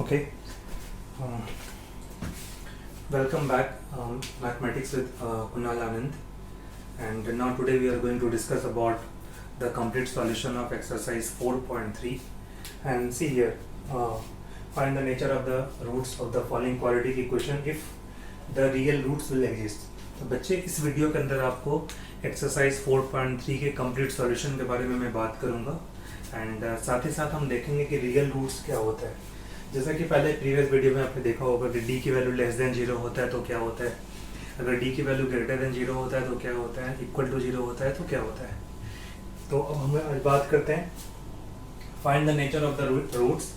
Okay, uh, welcome back, Mathematics with Kunal Anand, and now today we are going to discuss about the complete solution of exercise 4.3. And see here, find the nature of the roots of the following quadratic equation if the real roots will exist. तो बच्चे, इस video के अंदर आपको exercise 4.3 के complete solution के बारे में मैं बात करूंगा एंड साथ ही साथ हम देखेंगे कि रियल रूट्स क्या होता है। जैसा कि पहले प्रीवियस वीडियो में आपने देखा होगा कि डी की वैल्यू लेस देन 0 होता है तो क्या होता है, अगर डी की वैल्यू ग्रेटर देन 0 होता है तो क्या होता है, इक्वल टू 0 होता है तो क्या होता है। तो अब हम आज बात करते हैं find the nature of the roots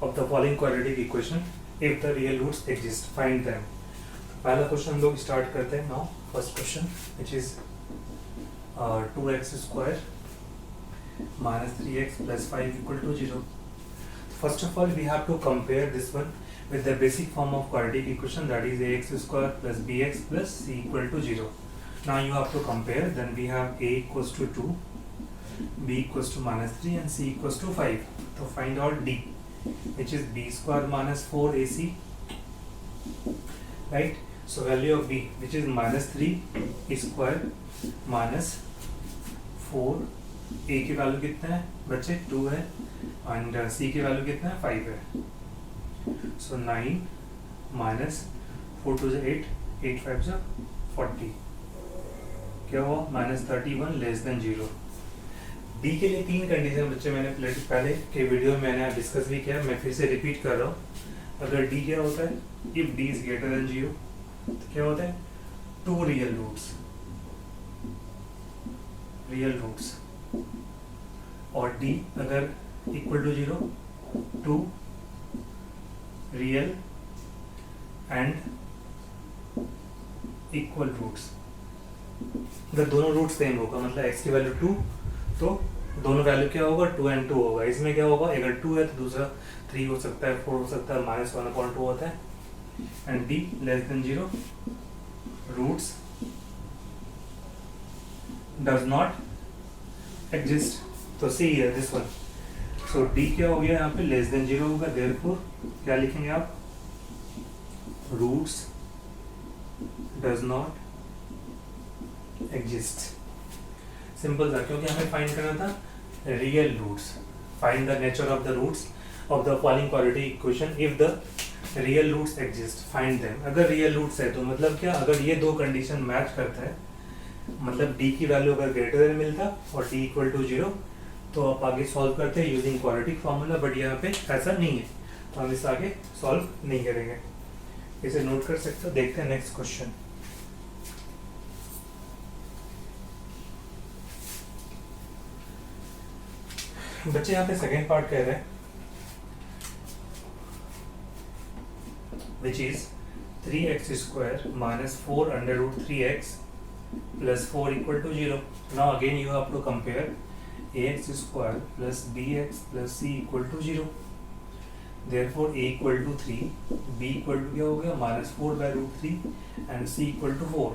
of the following quadratic equation if the real roots exist, find them. पहला क्वेश्चन हम लोग स्टार्ट करते हैं now. First question which is 2x square minus 3x plus 5 equal to 0. First of all, we have to compare this one with the basic form of quadratic equation, that is ax square plus bx plus c equal to 0. Now you have to compare. Then we have a equals to 2, b equals to minus 3 and c equals to 5. So find out d, which is b square minus 4ac, right? So value of b, which is minus 3 square minus 4, A की value कितना है बच्चे 2 है and सी की value कितना है 5 है। सो 9 minus 4 to 8, 8 5 जा 40, क्या हुआ माइनस 31 लेस देन 0। डी के लिए 3 कंडीशन बच्चे मैंने पहले के वीडियो में मैंने डिस्कस भी किया, मैं फिर से रिपीट कर रहा हूँ। अगर डी क्या होता है, if D is greater than 0 तो क्या होता है, 2 रियल रूट्स और d अगर equal to 0, 2 real and equal roots. अगर दोनों रूट सेम होगा, मतलब x की वैल्यू 2 तो दोनों वैल्यू क्या होगा, 2 and 2 होगा। इसमें क्या होगा, अगर 2 है तो दूसरा 3 हो सकता है, 4 हो सकता है, माइनस 1/2 होता है। And d less than 0, roots does not exist. तो सी है दिस वन। सो डी क्या हो गया यहाँ पे, लेस देन 0 होगा, देयरफॉर क्या लिखेंगे आप, roots does not exist. Simple था, क्योंकि हमें फाइंड करना था real roots. Find the nature of the roots of the following quadratic equation if the real roots exist, find them. अगर रियल रूट्स है तो मतलब क्या, अगर ये दो कंडीशन मैच करता है, मतलब d की वैल्यू अगर ग्रेटर देन मिलता और d इक्वल टू 0 तो आप आगे सॉल्व करते हैं यूजिंग क्वाड्रेटिक फार्मूला, बट यहाँ पे ऐसा नहीं है तो हम इसे आगे सॉल्व नहीं करेंगे। इसे नोट कर सकते हो। देखते हैं नेक्स्ट क्वेश्चन। बच्चे यहाँ पे सेकेंड पार्ट कह रहे हैं which is 3x square minus 4 under root 3x plus 4 equal to 0. Now again you have to compare ax square plus bx plus c equal to 0. Therefore a equal to 3, b equal to क्या हो गया minus 4 by root 3 and c equal to 4.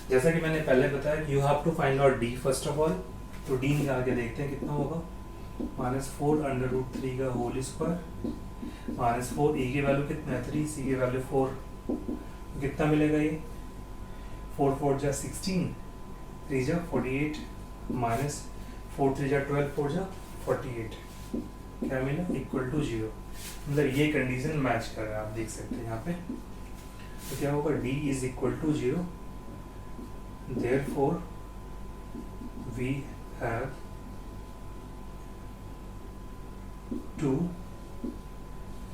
जैसा कि मैंने पहले बताया, you have to find out d first of all. तो d निकाल के देखते हैं कितना होगा, minus 4 under root 3 का होल स्क्वायर minus 4, a की वैल्यू कितना है 3, c की वैल्यू 4, कितना मिलेगा ये 4 4 जा 16, 3 जा 48 माइनस 4 3 जा 12, 4 जा 48, क्या मिला इक्वल टू 0। मतलब ये कंडीशन मैच कर रहा है, आप देख सकते हैं यहाँ पे। तो क्या होगा, d is equal to 0, therefore we have 2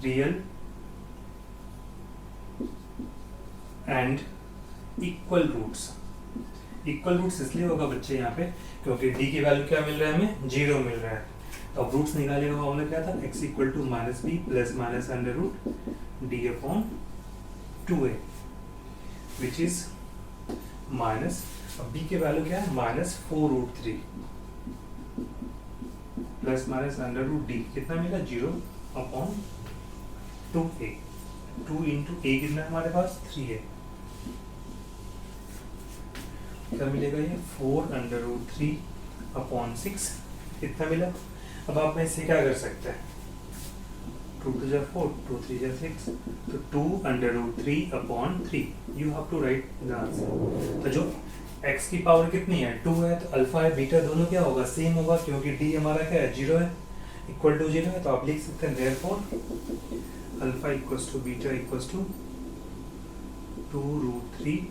real and equal roots. Equal roots इसलिए होगा बच्चे यहाँ पे क्योंकि d की वैल्यू क्या मिल रहा है, हमें 0 मिल रहा है। तो अब रूट्स निकालेगा फॉर्मूला क्या था, x equal to minus B plus minus under root D upon 2a which is minus, अब b की वैल्यू क्या है minus 4 root 3 plus minus under root D, कितना मिला 0 अपॉन 2a। 2 इंटू a कितना हमारे पास 3 है, क्या मिलेगा ये 4 अंडर रूट 3 अपॉन 6, कितना मिला। अब आप इससे क्या कर सकते हैं, 2 to the 4, 2 3 the 6, तो 2 under root 3 upon 3. You have to write the answer. तो जो x की पावर कितनी है 2 है, तो अल्फा है बीटा दोनों क्या होगा सेम होगा, क्योंकि d हमारा क्या है 0 है, इक्वल टू 0 है, तो आप लिख सकते हैं therefore alpha equals to beta equals to 2 root 3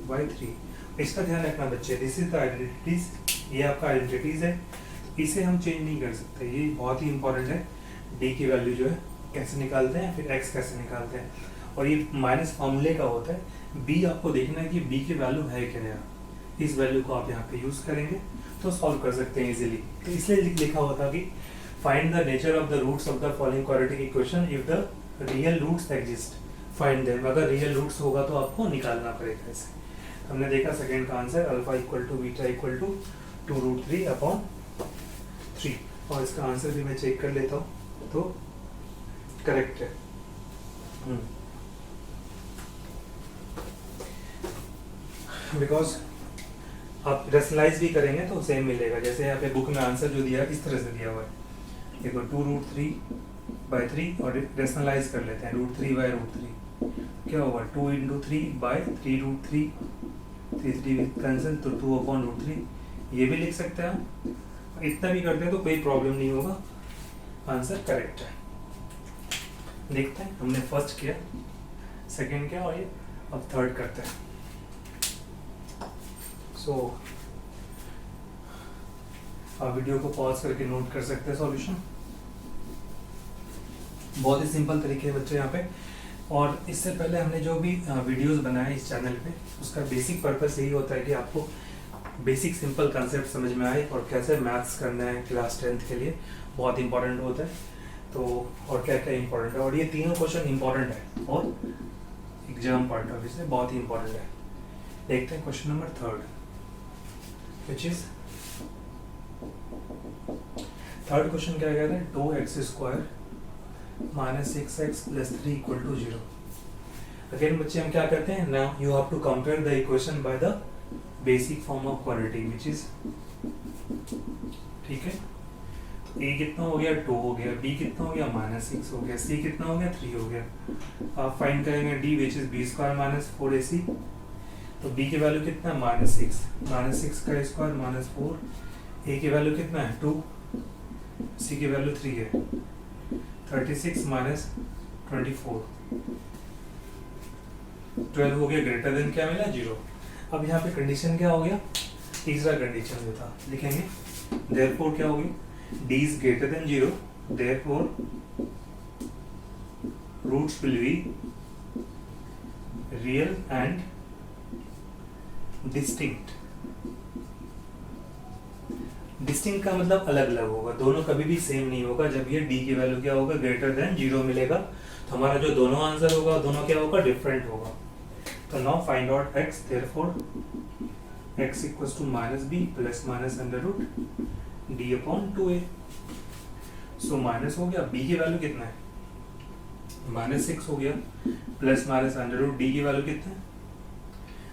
by 3. इसका ध्यान रखना बच्चे, दिस इज द आइडेंटिटीज, ये आपका आइडेंटिटीज है, इसे हम चेंज नहीं कर सकते, ये बहुत ही इंपॉर्टेंट है. डी की वैल्यू जो है कैसे निकालते हैं, फिर एक्स कैसे निकालते हैं, और ये माइनस फॉर्मूले का होता है. बी आपको देखना है कि बी की वैल्यू है क्या है, इस वैल्यू को आप यहाँ पे यूज करेंगे तो सॉल्व कर सकते हैं इजीली. तो इसलिए लिखा हुआ था कि find the nature of the roots of the following quadratic equation if the real roots exist, find them. अगर रियल रूट्स होगा तो आपको निकालना पड़ेगा ऐसे. हमने देखा सेकेंड का answer alpha equal to beta equal to 2 root 3 upon 3, और इसका आंसर भी मैं चेक कर लेता हूँ तो करेक्ट है. बिकॉज आप रेशनलाइज भी करेंगे तो सेम मिलेगा. जैसे यहाँ पे बुक में आंसर जो दिया इस तरह से दिया हुआ है, देखो 2 root 3 by 3, और रेशनलाइज कर लेते हैं root 3 by root 3, क्या होगा 2 into 3 by 3 root 3, 3 कैंसिल, तो 2 upon root 3. ये भी लिख सकते हैं हम, इतना भी करते हैं तो कोई प्रॉब्लम नहीं होगा, आंसर करेक्ट है. देखते हैं, हमने फर्स्ट किया, सेकंड किया, और ये अब थर्ड करते हैं. सो आप वीडियो को पॉज करके नोट कर सकते हैं सॉल्यूशन. बहुत ही सिंपल तरीके है बच्चे यहाँ पे. और इससे पहले हमने जो भी वीडियोस बनाए इस चैनल पे, उसका बेसिक पर्पस यही होता है कि आपको बेसिक सिंपल कंसेप्ट समझ में आए और कैसे मैथ्स करना है क्लास 10th के लिए बहुत इंपॉर्टेंट होता है. तो और क्या क्या इंपॉर्टेंट है, और ये तीनों क्वेश्चन इंपॉर्टेंट है और एग्जाम पॉइंट ऑफ व्यू से बहुत ही इंपॉर्टेंट है. देखते हैं question number third, which is third question क्या कहता है 2x² minus 6x plus 3 equal to 0. Again बच्चे हम क्या करते हैं, now you have to compare the equation by the basic form of quadratic which is, ठीक है, a कितना हो गया 2 हो गया, b कितना हो गया -6 हो गया, c कितना हो गया 3 हो गया. आप फाइंड करेंगे d which is b² minus 4ac, तो b की वैल्यू कितना है -6, -6 का स्क्वायर -4, a की वैल्यू कितना है 2, c की वैल्यू 3 है, 36 minus 24, 12 हो गया, ग्रेटर देन क्या मिला 0. अब यहाँ पे कंडीशन क्या हो गया, तीसरा कंडीशन जो था लिखेंगे, therefore क्या होगी, d is greater than 0, therefore roots will be real and distinct. Distinct का मतलब अलग अलग होगा, दोनों कभी भी सेम नहीं होगा. जब ये d की वैल्यू क्या होगा ग्रेटर देन 0 मिलेगा, तो हमारा जो दोनों आंसर होगा दोनों क्या होगा डिफरेंट होगा. तो now find out x, therefore x equals to -b plus minus under root d upon 2a. So minus हो गया, b की वैल्यू कितना है -6 हो गया, plus minus under root d की वैल्यू कितना है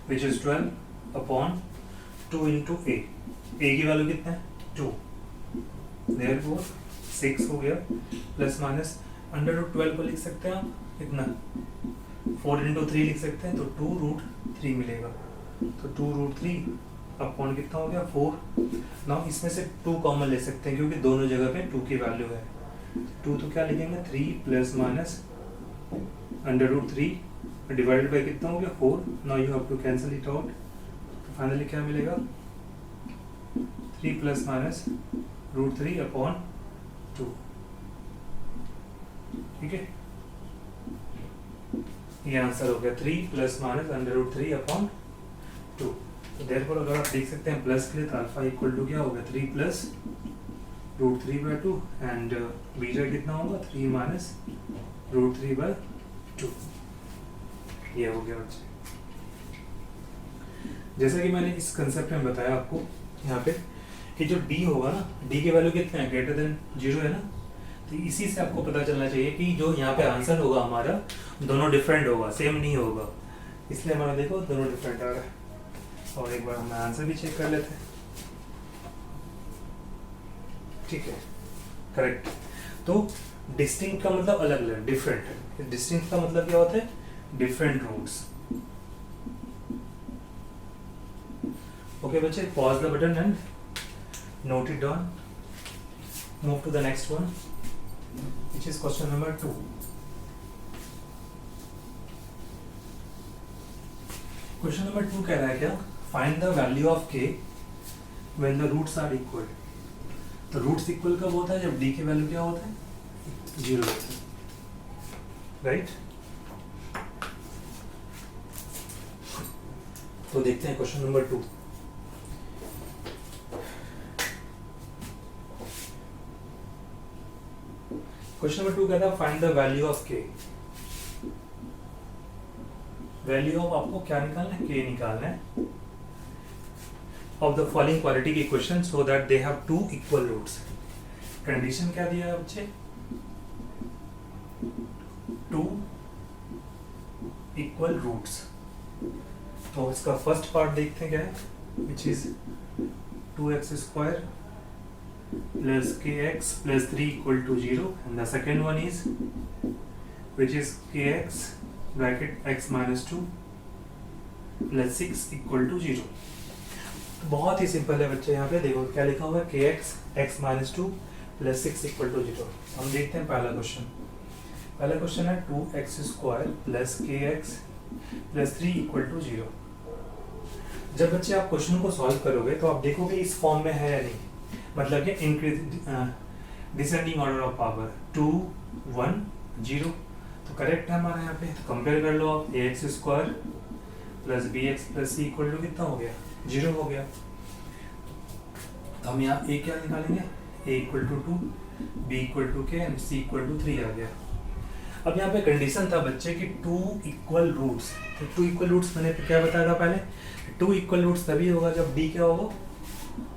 which is 12 upon 2 into a. a की वैल्यू कितना है 2, therefore 6 हो गया, प्लस माइनस अंडर रूट 12 को लिख सकते हैं आप कितना 4 इंटू 3 लिख सकते हैं, तो 2 रूट 3 मिलेगा. तो 2 रूट 3 अपॉन कितना हो गया 4. नाउ इसमें से 2 कॉमन ले सकते हैं क्योंकि दोनों जगह पे 2 की वैल्यू है. 2 तो क्या लिखेंगे 3 plus minus under root 3 divided by कितना हो गया 4. Now you have to cancel it out, तो फाइनली क्या मिलेगा 3 प्लस माइनस रूट 3 अपॉन 2. ठीक है, ये आंसर हो गया 3 plus minus under root 3 upon 2. तो देयरफॉर अगर आप देख सकते हैं प्लस के लिए तो अल्फा इक्वल टू क्या होगा 3 plus root 3 by 2 and beta कितना होगा 3 माइनस रूट 3 बाय 2. ये हो गया बच्चे. जैसा कि मैंने इस कंसेप्ट में बताया आपको यहाँ पे कि जो d होगा ना, d की वैल्यू कितना है ग्रेटर देन 0 है ना, तो इसी से आपको पता चलना चाहिए कि जो यहाँ पे आंसर होगा हमारा दोनों डिफरेंट होगा, सेम नहीं होगा. इसलिए हमारा देखो दोनों डिफरेंट आ रहा है. और एक बार हम आंसर भी चेक कर लेते हैं. ठीक है, करेक्ट. तो डिस्टिंक्ट का मतलब अलग अलग, डिफरेंट। डिस्टिंक्ट का मतलब क्या होता है? Different roots. ओके बच्चे, pause the button and note it down. Move to the next one, which is question number 2. Question number 2 कह रहा है क्या? Find the value of k when the roots are equal. तो roots equal कब होता है? जब d की वैल्यू क्या होता है? 0 होता है, राइट? तो देखते हैं क्वेश्चन नंबर 2। क्वेश्चन नंबर 2 कहता है find the value of K. Value of आपको क्या निकालना है? के निकालना है ऑफ द फॉलोइंग क्वालिटी की equation so that they have two equal roots. Condition क्या दिया है बच्चे? Two equal roots. तो इसका फर्स्ट पार्ट देखते हैं क्या है, which is 2x² plus kx plus 3 equal to 0, and the second one is which is kx bracket x minus 2 plus 6 equal to 0। तो बहुत ही सिंपल है बच्चे, यहाँ पे देखो क्या लिखा हुआ है, kx x minus 2 plus 6 equal to 0। हम देखते हैं पहला क्वेश्चन। पहला क्वेश्चन है 2x² plus kx plus 3 equal to 0। जब बच्चे आप क्वेश्चन को सॉल्व करोगे तो आप देखोगे इस फॉर्म में है या नहीं, मतलब कि increase descending order of power 2 1 0, तो करेक्ट है हमारा यहाँ पे। तो कंपेयर कर लो आप, ax² plus bx plus c equal to कितना हो गया? 0 हो गया। तो हम यहाँ a क्या निकालेंगे? a equal to 2, b equal to k and c equal to 3 आ गया। अब यहाँ पे कंडीशन था बच्चे कि 2 इक्वल रूट्स। तो 2 इक्वल रूट्स मैंने क्या बताया था पहले? 2 इक्वल रूट्स तभी होगा जब d क्या होगा?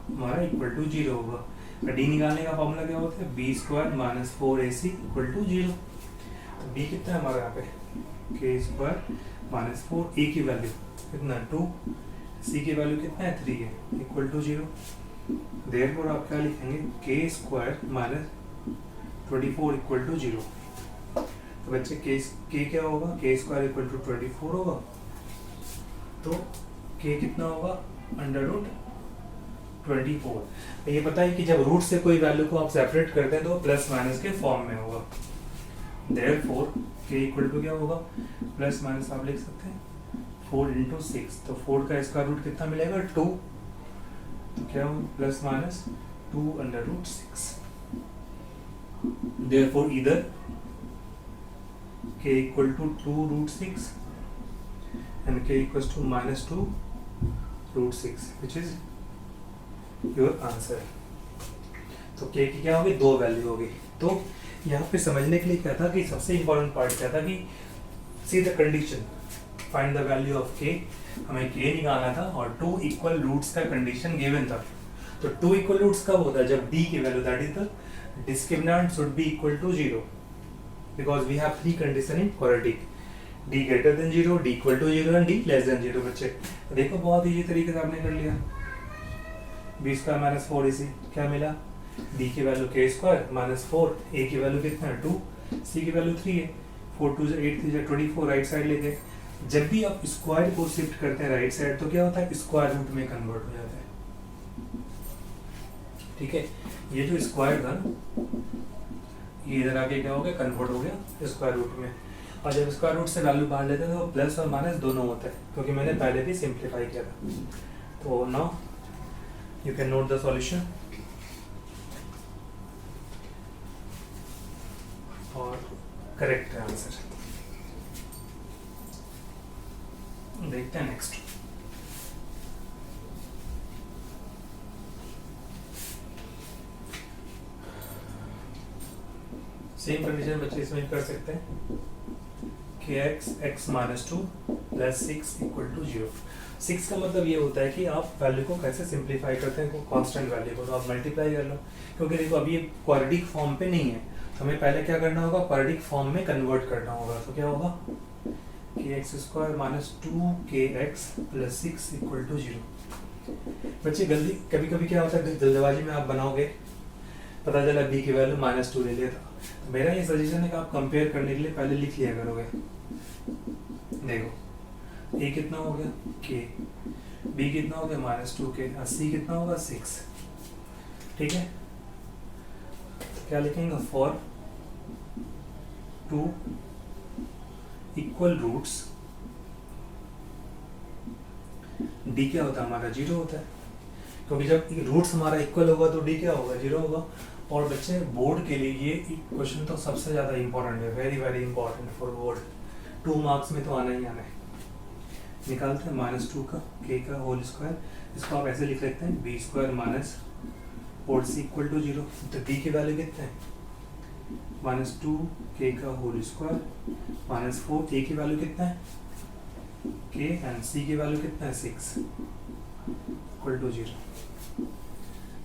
हमारा इक्वल टू 0 होगा। डी निकालने का फॉर्मूला क्या होता है? b² minus 4ac equal to 0। तो b कितना है हमारा यहाँ पे? k² माइनस 4, a की वैल्यू कितना? 2, c की वैल्यू कितना है? 3 है, इक्वल टू 0। देयरफॉर आप क्या लिखेंगे? k² minus 24 equal to 0। तो बच्चे k क्या होगा? k² इक्वल टू 24 होगा। तो k कितना होगा? Under root 24। ये पता है कि जब रूट से कोई वैल्यू को आप सेपरेट करते हैं तो प्लस माइनस के फॉर्म में होगा। देयरफॉर k इक्वल टू क्या होगा? प्लस माइनस आप लिख सकते हैं 4 इंटू 6। तो 4 का स्क्वायर रूट कितना मिलेगा? 2। तो क्या होगा? Plus minus 2 under root 6। Therefore इधर k equal to 2 root 6 and k equal to minus 2 root 6 which is your answer. तो k की क्या होगी? 2 वैल्यू होगी। तो यहाँ पे समझने के लिए क्या था कि सबसे इंपॉर्टेंट पार्ट क्या था कि see the condition, find the value of k। हमें k निकालना था और 2 इक्वल रूट्स का कंडीशन गिवन था। तो 2 इक्वल रूट्स कब होता है? जब d की value that is the discriminant should be equal to 0 because we have 3 condition in quadratic, d greater than 0, d equal to 0 and d less than 0। बच्चे देखो बहुत इजी तरीके से आपने कर लिया। b² माइनस 4ac क्या मिला? b की वैल्यू k² माइनस 4, a की वैल्यू कितना है? 2, c की वैल्यू 3 है। 4 2 8 3 24, राइट साइड लेके जब भी आप स्क्वायर को शिफ्ट करते हैं राइट साइड तो क्या होता है? स्क्वायर रूट में कन्वर्ट हो जाता है। ठीक है, ये जो स्क्वायर था ये इधर आके क्या हो गया? कन्वर्ट हो गया स्क्वायर रूट में। और जब स्क्वायर रूट से वैल्यू बाहर लेते हैं तो प्लस और माइनस दोनों होता है, क्योंकि मैंने पहले भी सिंप्लीफाई किया था। तो now you can note the solution और करेक्ट है आंसर। देखते हैं नेक्स्ट। सेम कंडीशन बच्चे इसमें कर सकते हैं। kx x minus 2 plus 6 equal to 0। 6 का मतलब ये होता है कि आप वैल्यू को कैसे सिंप्लीफाई करते हैं, कांस्टेंट वैल्यू को, तो आप मल्टीप्लाई कर लो। क्योंकि देखो अभी ये क्वाड्रेटिक फॉर्म पे नहीं है, तो हमें पहले क्या करना होगा? क्वाड्रेटिक फॉर्म में कन्वर्ट करना होगा। तो क्या होगा? kx² minus 2kx plus 6 equal to 0। बच्चे जल्दी कभी कभी क्या होता है जल्दबाजी में आप बनाओगे पता चला b की वैल्यू -2 ले लिया था। तो मेरा ये सजेशन है कि आप कंपेयर करने के लिए पहले लिख लिया करोगे। देखो a कितना हो गया k, b कितना हो गया -2k, और c कितना होगा 6। ठीक है, तो क्या लिखेंगे, फॉर 2 इक्वल रूट्स, d क्या होता है हमारा 0 होता है, क्योंकि जब रूट्स हमारा इक्वल होगा तो d क्या होगा 0 होगा। और बच्चे बोर्ड के लिए ये क्वेश्चन तो सबसे ज़्यादा इंपॉर्टेंट है, very very important for board, 2 marks में तो आना ही आना है। निकालते हैं -2 का k का होल स्क्वायर, इसको आप ऐसे लिख सकते हैं b square minus 4c equal to 0। तो d की वैल्यू कितना है -2k का होल स्क्वायर माइनस 4, a की वैल्यू कितना है k, एंड c की वैल्यू कितना है 6 इक्वल टू 0।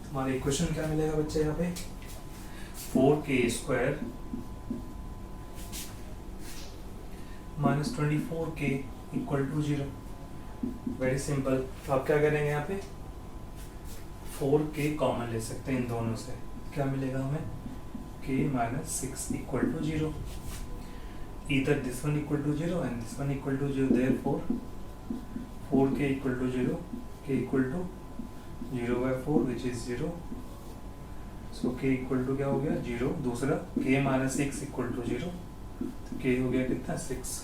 हमारा इक्वेशन क्या मिलेगा बच्चे यहाँ पे, 4k square minus 24k equal to 0। Very simple. तो आप क्या करेंगे यहाँ पे 4k कॉमन ले सकते हैं इन दोनों से, क्या मिलेगा हमें k minus 6 equal to 0। either this one equal to 0 and this one equal to 0, therefore 4k equal to 0, k equal to 0 by 4 which is 0, so k equal to क्या हो गया 0। दूसरा k माइनस 6 इक्वल टू 0, तो k हो गया कितना 6।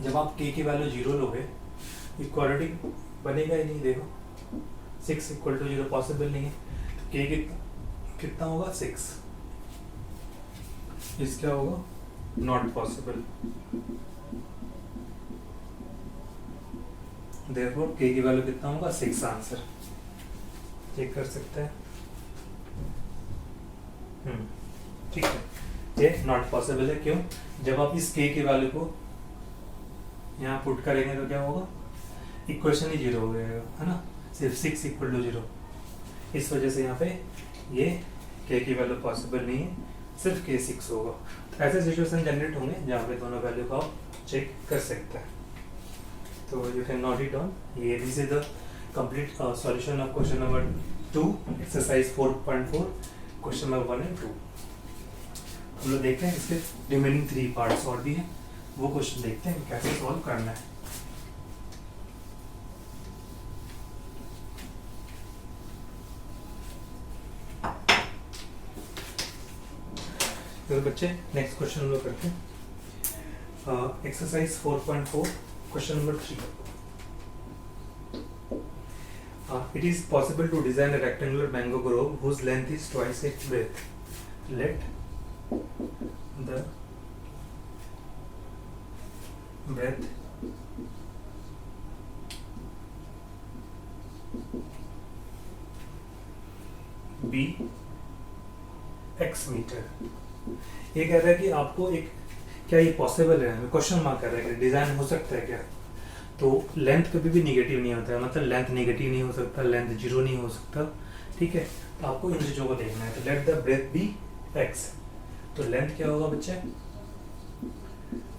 जब आप k की वैल्यू 0 लोगे इक्वालिटी बनेगा ही नहीं, देखो 6 इक्वल टू 0 पॉसिबल नहीं है, तो k कितना होगा 6, इस क्या होगा नॉट पॉसिबल, देयरफॉर k की वैल्यू कितना होगा 6 आंसर। चेक कर सकते हैं, ठीक है, ये नॉट पॉसिबल है। क्यों, जब आप इस k की वैल्यू को यहाँ पुट करेंगे तो क्या होगा, इक्वेशन ही 0 हो जाएगा, है ना, सिर्फ 6 इक्वल टू 0। इस वजह से यहाँ पे ये k की वैल्यू पॉसिबल नहीं है, सिर्फ k 6 होगा। तो ऐसे सिचुएशन जनरेट होंगे जहाँ पे दोनों वैल्यू को आप चेक कर सकते हैं। तो you can note it down. ये this is the complete solution of question number 2 exercise 4.4 question number 1 and 2। हम लोग देखते हैं इसके रिमेनिंग 3 पार्ट्स और भी हैं, वो क्वेश्चन देखते हैं कैसे सॉल्व करना है। तो बच्चे नेक्स्ट क्वेश्चन हम लोग करते हैं exercise 4.4 question number 3। It is possible to design a rectangular mango grove whose length is twice its breadth. Let the breadth be x metre. ये कह रहा है कि आपको एक, क्या ये पॉसिबल है, क्वेश्चन मार्क कर रहा है कि डिजाइन हो सकता है क्या। तो लेंथ कभी भी नेगेटिव नहीं होता है, मतलब लेंथ नेगेटिव नहीं हो सकता, लेंथ 0 नहीं हो सकता, ठीक है। तो आपको इन चीज़ों को देखना है। तो let the breadth be x, तो लेंथ क्या होगा बच्चे,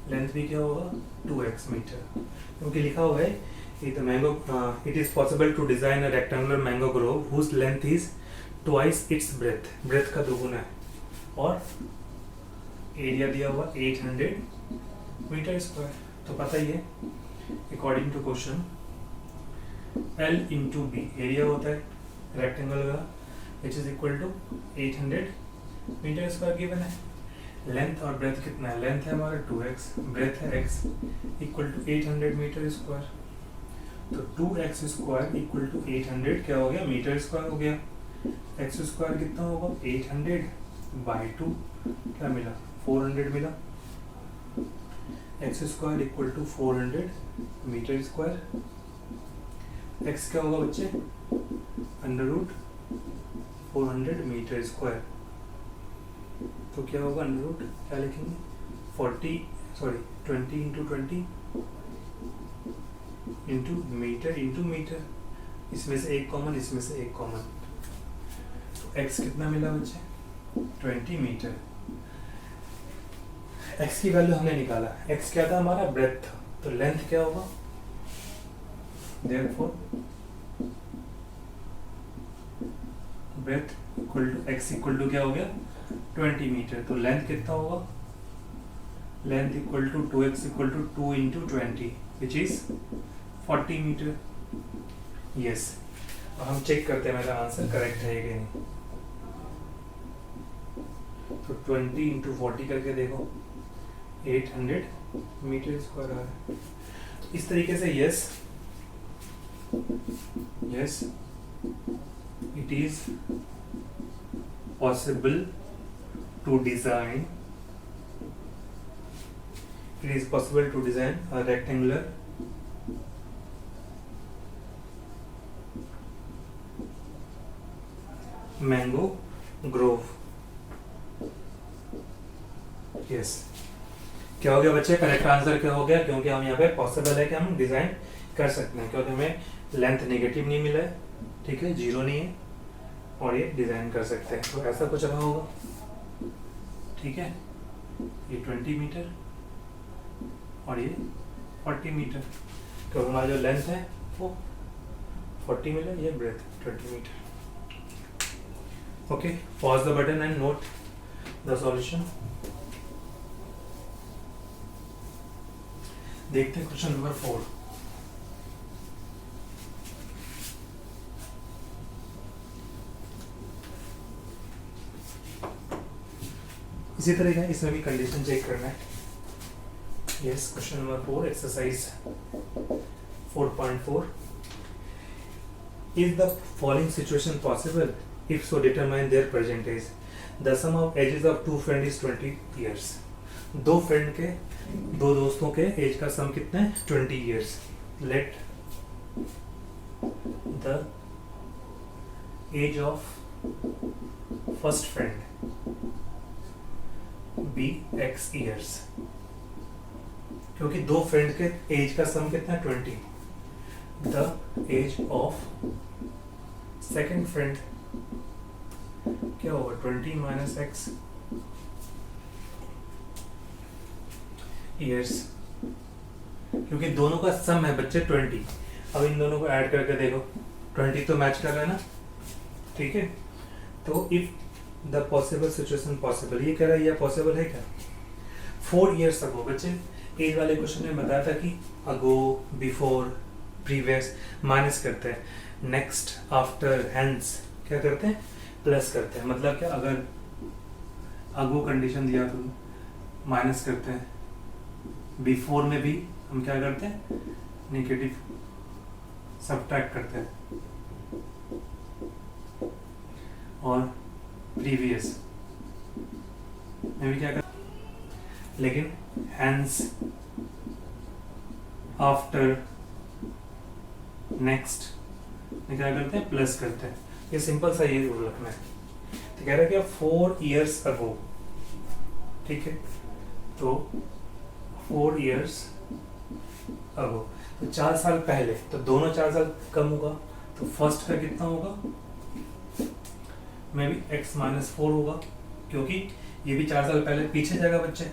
लेंथ भी क्या होगा 2x मीटर, क्योंकि लिखा हुआ है it is possible to design a rectangular mango grove whose length is twice its breadth, breadth का दोगुना है, और एरिया दिया हुआ 800 मीटर स्क्वायर। तो पता ही है according to question L into बी एरिया होता है रेक्टेंगल का, which is equal to 800 metre square given है। लेंथ और ब्रेथ कितना है, लेंथ है हमारा 2x, ब्रेथ है x, equal to 800 metre square. तो 2x स्क्वायर इक्वल टू 800 क्या हो गया, मीटर स्क्वायर हो गया। x स्क्वायर कितना होगा 800 बाई 2, क्या मिला 400 मिला। x square equal to 400 metre square. x क्या होगा बच्चे, अंडर रूट 400 मीटर स्क्वायर। तो क्या होगा अंडर रूट, क्या लिखेंगे 20 इंटू 20 इंटू मीटर, इसमें से एक कॉमन, इसमें से एक कॉमन। तो x कितना मिला बच्चे 20 मीटर। x की वैल्यू हमने निकाला, x क्या था हमारा ब्रेथ था, तो लेंथ क्या होगा, therefore breadth equal to X equal to क्या हो गया 20 मीटर। तो लेंथ कितना होगा, length equal to 2x equal to 2 into 20 which is 40 metre. Yes, हम चेक करते हैं मेरा आंसर करेक्ट है कि नहीं। तो 20 इंटू 40 करके देखो 800 मीटर स्क्वायर आ रहा है। तो इस तरीके से yes yes it is possible to design a rectangular mango grove। Yes, क्या हो गया बच्चे, करेक्ट आंसर क्या हो गया, क्योंकि हम यहाँ पे पॉसिबल है कि हम डिजाइन कर सकते हैं, क्योंकि हमें लेंथ नेगेटिव नहीं मिला है, ठीक है, जीरो नहीं है, और ये डिजाइन कर सकते हैं। तो ऐसा कुछ रहा होगा, ठीक है, ये 20 मीटर और ये 40 मीटर। तो हमारा जो लेंथ है वो 40 मीटर, ये breadth 20 metre. Okay, pause the button and note the solution. देखते हैं क्वेश्चन नंबर 4। इसी तरह का इसमें भी कंडीशन चेक करना है। Yes, question number 4, exercise 4.4। Is the following situation possible? If so determine their present age. The sum of ages of two friend is 20 years. दो फ्रेंड के, दो दोस्तों के एज का सम कितना है 20 years. Let the age of first friend be x years. क्योंकि दो फ्रेंड के एज का सम कितना है 20। The age of second friend क्या होगा 20 माइनस एक्स ईयर्स। क्योंकि दोनों का सम है बच्चे 20। अब इन दोनों को ऐड करके देखो, 20 तो मैच कर रहा है ना, ठीक है। तो if the possible situation possible, ये कह रहा है ये पॉसिबल है क्या। 4 ईयर्स अगो, बच्चे एज वाले क्वेश्चन में बताया था कि अगो, बिफोर, प्रीवियस माइनस करते हैं, नेक्स्ट, आफ्टर, हेंस क्या करते हैं प्लस करते हैं। मतलब क्या, अगर अगो कंडीशन दिया तो माइनस करते हैं, बिफोर में भी हम क्या करते हैं नेगेटिव सबट्रैक्ट करते हैं, और प्रीवियस में भी क्या करते हैं, लेकिन हेंस, आफ्टर, नेक्स्ट में क्या करते हैं प्लस करते हैं। ये सिंपल सा ये रूल रखना है। तो कह रहा है कि 4 ईयर्स अगो, ठीक है, तो 4 ईयर्स अगो, तो 4 साल पहले, तो दोनों 4 साल कम होगा, तो फर्स्ट का कितना होगा में भी x माइनस 4 होगा, क्योंकि ये भी 4 साल पहले पीछे जाएगा बच्चे।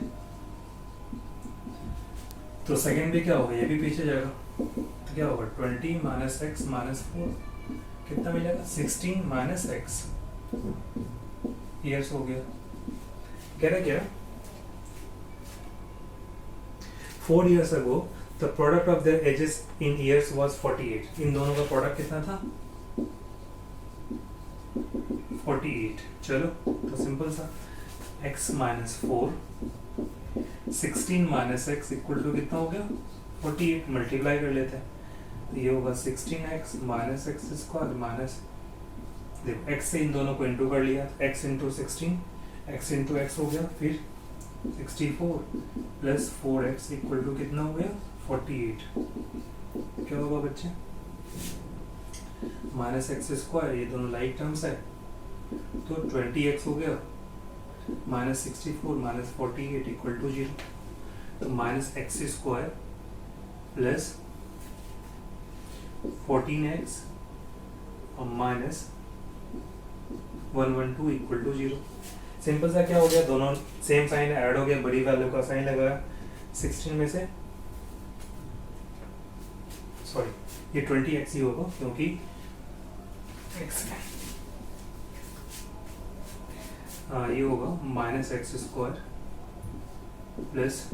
तो सेकेंड भी क्या होगा, ये भी पीछे जाएगा, तो क्या होगा 20 माइनस एक्स माइनस 4 कितना मिलेगा 16 माइनस एक्स ईयर्स हो गया। कह रहे क्या 4 years ago the product of their ages in years was 48। इन दोनों का प्रोडक्ट कितना था 48। चलो तो सिंपल सा x minus 4 16 minus X equal to कितना हो गया 48। मल्टीप्लाई कर लेते हैं, तो ये होगा 16x minus x square minus, देखो x से इन दोनों को इंटू कर लिया, x into 16 x into x हो गया, फिर 64 प्लस 4x इक्वल टू कितना हो गया 48। क्या होगा बच्चे माइनस एक्स स्क्वायर, ये दोनों लाइक टर्म्स है, तो 20x हो गया माइनस 64 माइनस 48 इक्वल टू 0। तो minus x square plus 14x और माइनस 112 इक्वल टू 0। सिंपल सा क्या हो गया, दोनों सेम साइन ऐड हो गया, बड़ी वैल्यू का साइन लगाया, 16 में से सॉरी ये 20x ही होगा, क्योंकि x ये होगा minus x square plus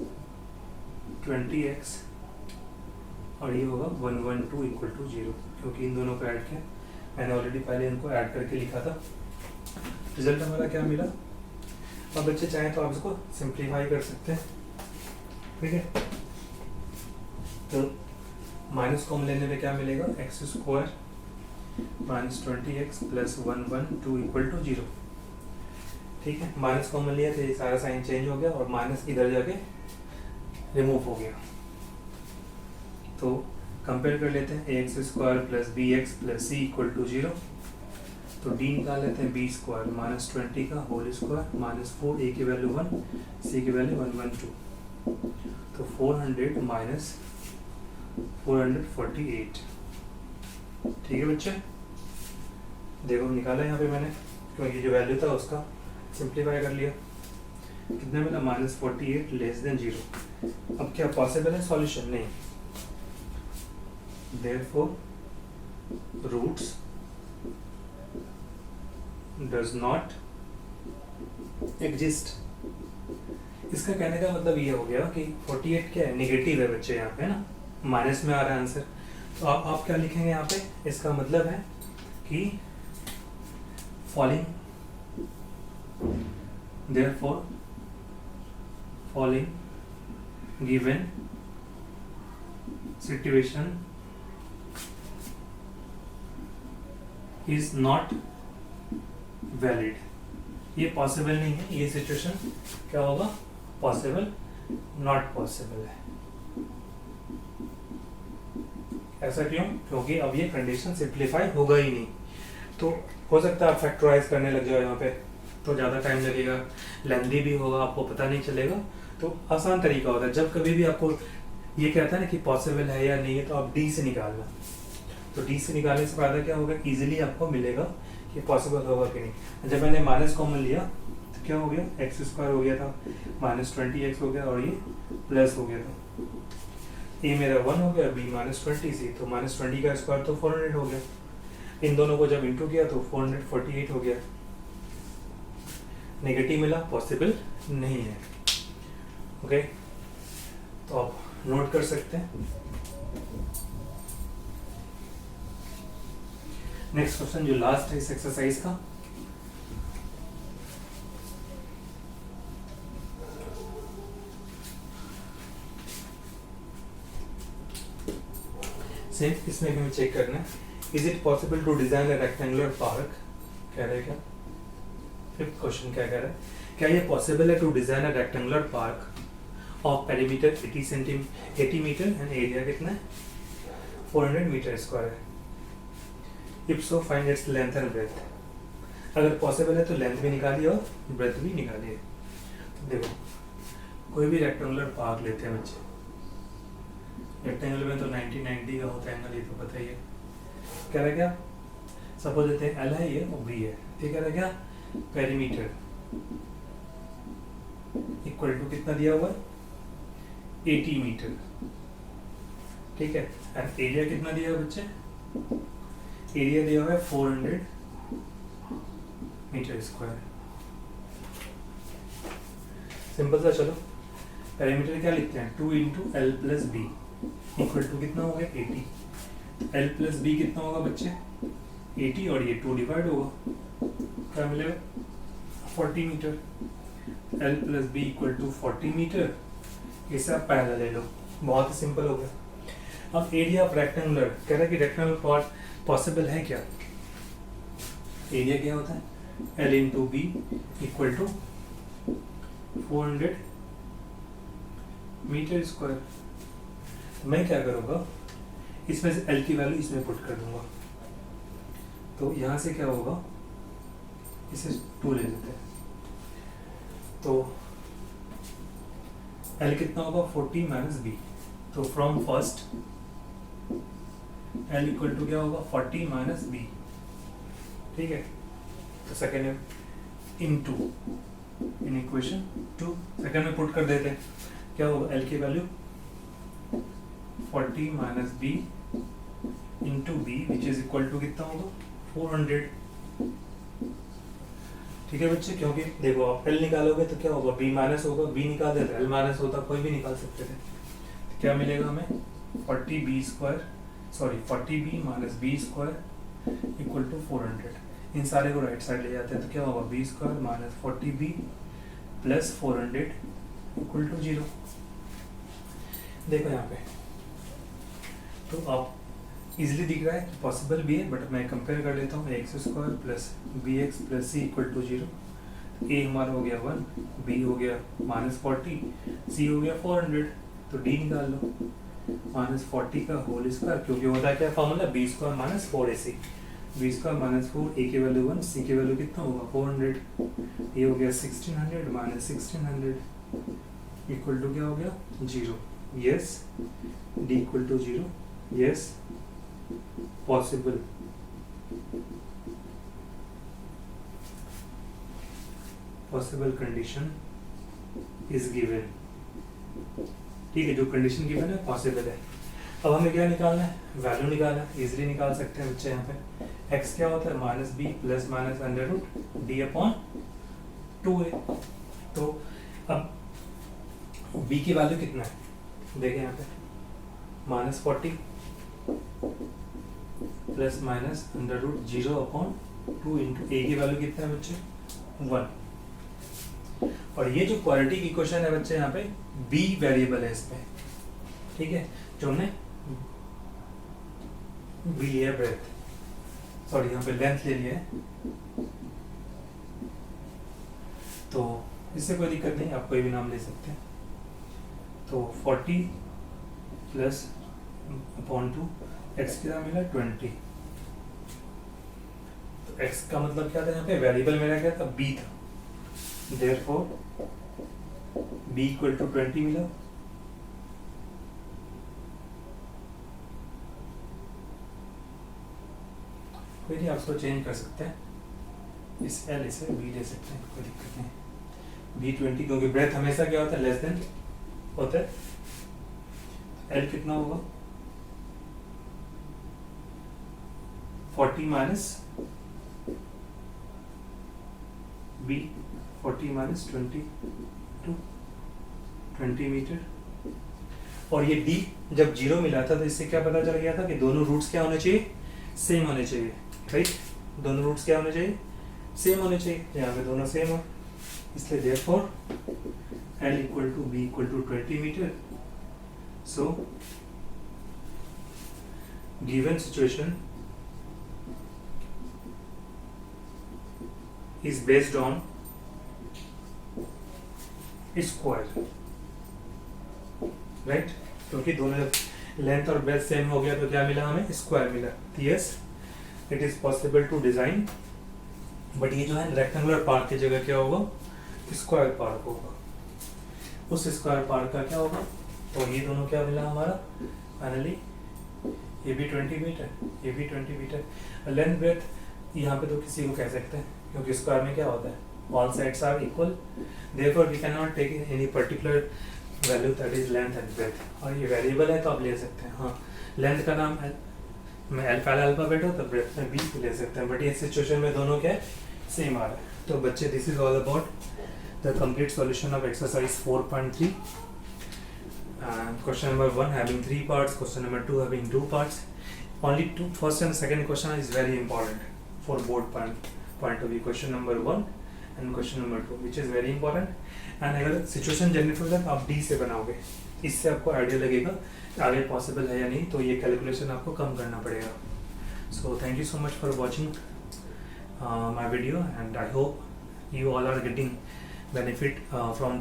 20x और ये होगा 112 इक्वल टू 0, क्योंकि इन दोनों को ऐड किया, मैंने ऑलरेडी पहले इनको ऐड करके लिखा था। रिजल्ट हमारा क्या मिला। अब बच्चे चाहें तो आप इसको सिंप्लीफाई कर सकते हैं, ठीक है। तो माइनस कॉमन लेने पे क्या मिलेगा, X square minus 20x plus 112 equal to 0, ठीक है। माइनस कॉमन लिया तो ये सारा साइन चेंज हो गया और माइनस इधर जाके रिमूव हो गया। तो कंपेयर कर लेते हैं, X square plus B X plus C equal to 0। तो डी निकाल लेते हैं, बी स्क्वायर माइनस 20 का होल स्क्वायर माइनस 4, ए की वैल्यू 1, सी की वैल्यू 112, तो 400 माइनस 448, ठीक है बच्चे। देखो निकाला यहाँ पे मैंने, क्योंकि जो वैल्यू था उसका सिंप्लीफाई कर लिया, कितना मिला माइनस 48 लेस देन 0। अब क्या पॉसिबल है सॉल्यूशन, नहीं। Therefore roots does not exist. इसका कहने का मतलब ये हो गया कि 48 क्या है, नेगेटिव है बच्चे, यहाँ पे ना माइनस में आ रहा है आंसर। तो आप क्या लिखेंगे यहाँ पे, इसका मतलब है कि falling, therefore falling given situation is not valid. ये पॉसिबल नहीं है, ये सिचुएशन क्या होगा, पॉसिबल नॉट पॉसिबल है। ऐसा क्यों, क्योंकि अब ये कंडीशन सिंप्लीफाई होगा ही नहीं। तो हो सकता है आप फैक्टराइज करने लग जाओ यहाँ पे, तो ज़्यादा टाइम लगेगा, लेंथी भी होगा, आपको पता नहीं चलेगा। तो आसान तरीका होता है, जब कभी भी आपको ये कहता है ना कि पॉसिबल है या नहीं है, तो आप डी से निकालना। तो डी से निकालने से फायदा क्या होगा, इजीली आपको मिलेगा कि पॉसिबल होगा कि नहीं। जब मैंने माइनस कॉमन लिया तो क्या हो गया, एक्स स्क्वायर हो गया था, माइनस 20x हो गया और ये प्लस हो गया था। ए मेरा 1 हो गया, बी माइनस 20 सी, तो माइनस 20 का स्क्वायर तो 400 हो गया। इन दोनों को जब इंटू किया तो 448 हो गया। नेगेटिव मिला, पॉसिबल नहीं है। ओके, तो आप नोट कर सकते हैं। नेक्स्ट क्वेश्चन जो लास्ट है इस एक्सरसाइज का, सेम इसमें हमें चेक करना है, is it possible to design a rectangular park. कह रहे हैं क्या, फिफ्थ क्वेश्चन क्या कह रहा है, क्या ये पॉसिबल है to design a rectangular park of perimeter 80 metre and area कितना है 400 मीटर स्क्वायर है। If so find its length and breadth. अगर पॉसिबल है तो लेंथ भी निकालिए और ब्रेथ भी निकालिए। तो देखो कोई भी रेक्टेंगुलर पार्क लेते हैं बच्चे, रेक्टेंगल में तो 90 का होता है एंगल, ये तो पता ही है। कह रहा क्या, सपोज देते हैं एल है ये और बी है, ठीक है। क्या पेरीमीटर इक्वल टू कितना दिया हुआ है 80 मीटर, ठीक है। एंड एरिया कितना दिया हुआ बच्चे, एरिया दिया हुआ है 400 मीटर स्क्वायर। सिंपल सा, चलो पेरीमीटर क्या लिखते हैं, 2 into L plus B equal to कितना हो गया 80। एल प्लस बी कितना होगा बच्चे 80 और ये 2 डिवाइड होगा, क्या मिलेगा 40 metre. L plus B equal to 40 metre, इसे आप पहला ले लो, बहुत ही सिंपल हो गया। अब एरिया ऑफ रेक्टेंगुलर, कह रहा है कि रेक्टेंगुलर पार्ट पॉसिबल है क्या, एरिया क्या होता है L into B equal to 400 metre square. मैं क्या करूँगा, इसमें से एल की वैल्यू इसमें पुट कर दूंगा, तो यहाँ से क्या होगा, इसे 2 ले लेते हैं, तो एल कितना होगा 40 माइनस बी, तो from first L equal to क्या होगा 40 माइनस बी, ठीक है। तो सेकेंड में इनटू इन इक्वेशन 2 सेकेंड में पुट कर देते हैं, क्या होगा एल की value 40 minus B into B which is equal to कितना होगा 400, ठीक है बच्चे, क्योंकि देखो आप एल निकालोगे तो क्या होगा, बी माइनस होगा, बी निकाल देते एल माइनस होता, कोई भी निकाल सकते थे। तो क्या मिलेगा हमें 40b minus B square equal to 400। इन सारे को राइट साइड ले जाते हैं तो क्या होगा, B square minus 40b plus 400 equal to 0। देखो यहाँ पे तो आप इजिली दिख रहा है, पॉसिबल भी है, बट मैं कंपेयर कर लेता हूँ। X square plus B X plus C equal to 0। A हमारा हो गया 1, बी हो गया माइनस 40, सी हो गया 400, तो डी निकाल लो माइनस 40 का होल स्क्वायर, क्योंकि होता है क्या formula, B square minus 4ac, B square minus 4, A की वैल्यू 1, सी की वैल्यू कितना होगा 400, ये हो गया 1600 माइनस 1600 इक्वल टू क्या हो गया 0। Yes, D equal to 0, yes, possible. Possible condition is given. ठीक है, जो कंडीशन गिवन है पॉसिबल है। अब हमें क्या निकालना है, वैल्यू निकालना है, इजिली निकाल सकते हैं बच्चे। यहाँ पे x क्या होता है, minus B plus minus under root D upon 2a। तो अब b की वैल्यू कितना है, देखें यहाँ पे minus 40 plus minus under root 0 upon 2 into a की वैल्यू कितना है बच्चे 1। और ये जो क्वाड्रेटिक इक्वेशन है बच्चे, यहाँ पे b वेरिएबल है इसमें, ठीक है, जो हमने b लिया ब्रेथ, सॉरी यहाँ पे लेंथ ले लिया है, तो इससे कोई दिक्कत नहीं, आप कोई भी नाम ले सकते हैं। तो 40 प्लस अपॉन 2, x कितना मिला 20। तो x का मतलब क्या था, यहाँ पे वेरिएबल मेरा क्या था, b था, therefore b इक्वल टू 20 मिला। कोई नहीं, आप इसको चेंज कर सकते हैं, इस l इसे b ले सकते हैं, कोई दिक्कत नहीं। b 20, क्योंकि ब्रेथ हमेशा क्या होता है, लेस देन होता है। l कितना होगा 40 माइनस b, 40 माइनस 20 मीटर। और ये d जब 0 मिला था तो इससे क्या पता चल गया था कि दोनों रूट्स क्या होने चाहिए, सेम होने चाहिए, राइट। दोनों रूट्स क्या होने चाहिए, सेम होने चाहिए, यहाँ पे दोनों सेम हो, इसलिए therefore l equal to b equal to 20 metre. So given situation is based on square, right, क्योंकि दोनों लेंथ और ब्रेथ सेम हो गया तो क्या मिला हमें, स्क्वायर मिला। Yes, it is possible to design, but ये जो है रेक्टेंगुलर पार्ट की जगह क्या होगा, स्क्वायर पार्ट होगा। उस स्क्वायर पार्ट का क्या होगा, तो ये दोनों क्या मिला हमारा फाइनली, ये भी 20 मीटर, ये भी 20 मीटर। लेंथ ब्रेथ यहाँ पे तो किसी को कह सकते हैं, क्योंकि स्क्वायर में क्या होता है, all sides are equal, therefore we can not take any particular value that is length and breadth. और ये वेरिएबल है तो आप ले सकते हैं, हाँ, लेंथ का नाम में अल्फाबेट हो तो ब्रेथ में बी ले सकते हैं, बट ये सिचुएशन में दोनों क्या है, सेम आ रहा है। तो बच्चे, this is all about the complete solution of exercise 4.3। Question number 1 having 3 parts, question number 2 having 2 parts. Only two, first and second question is very important for both point of view. Question number 1 and question number 2, which is very important. And अगर situation generate हो जाए तो आप D से बनाओगे, इससे आपको idea लगेगा कि आगे पॉसिबल है या नहीं, तो ये कैलकुलेशन आपको कम करना पड़ेगा। So thank you so much for watching my video, and I hope you all are getting benefit from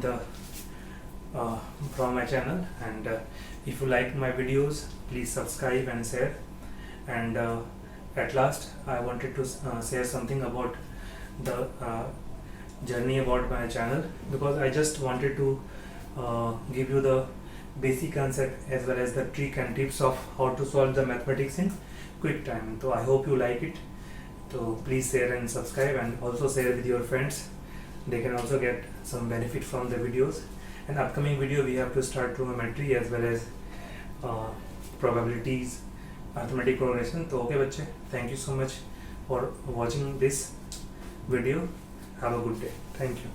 my channel, and if you like my videos, please subscribe and share. And at last I wanted to share something about the journey about my channel, because I just wanted to give you the basic concept as well as the trick and tips of how to solve the mathematics in quick time. So I hope you like it. So please share and subscribe, and also share with your friends, they can also get some benefit from the videos. And upcoming video we have to start trigonometry as well as probabilities, arithmetic progression. So okay बच्चे, thank you so much for watching this video, Have a good day. Thank you.